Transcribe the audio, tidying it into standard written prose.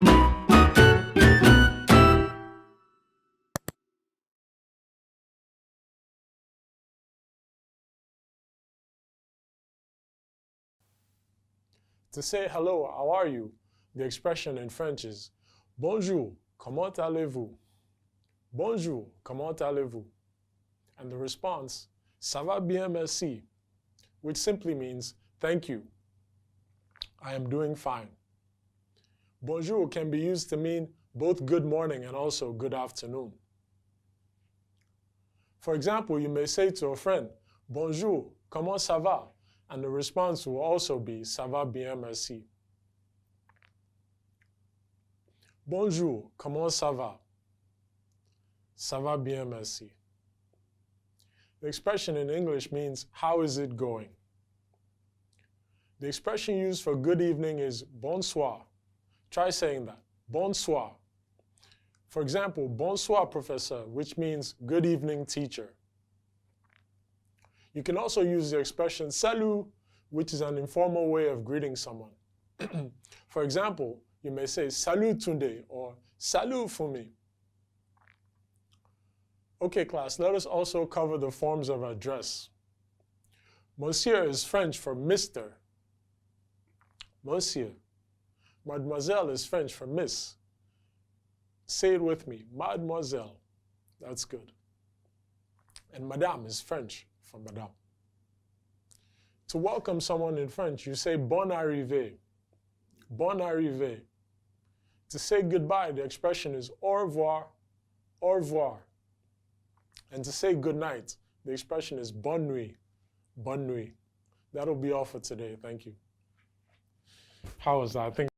To say hello, how are you? The expression in French is bonjour, comment allez-vous? Bonjour, comment allez-vous? And the response, ça va bien, merci, which simply means thank you. I am doing fine. Bonjour can be used to mean both good morning and also good afternoon. For example, you may say to a friend, bonjour, comment ça va? And the response will also be ça va bien, merci. Bonjour, comment ça va? Ça va bien, merci. The expression in English means how is it going? The expression used for good evening is bonsoir. Try saying that, bonsoir. For example, bonsoir, professeur, which means good evening, teacher. You can also use the expression salut, which is an informal way of greeting someone. For example, you may say salut Tunde or salut Fumi. Okay, class, let us also cover the forms of address. Monsieur is French for Mr. Monsieur. Mademoiselle is French for Miss. Say it with me, mademoiselle. That's good. And madame is French for madame. To welcome someone in French, you say bon arrivé. Bon arrivé. To say goodbye, the expression is au revoir, au revoir. And to say good night, the expression is bonne nuit, bonne nuit. That'll be all for today. Thank you. How was that? I think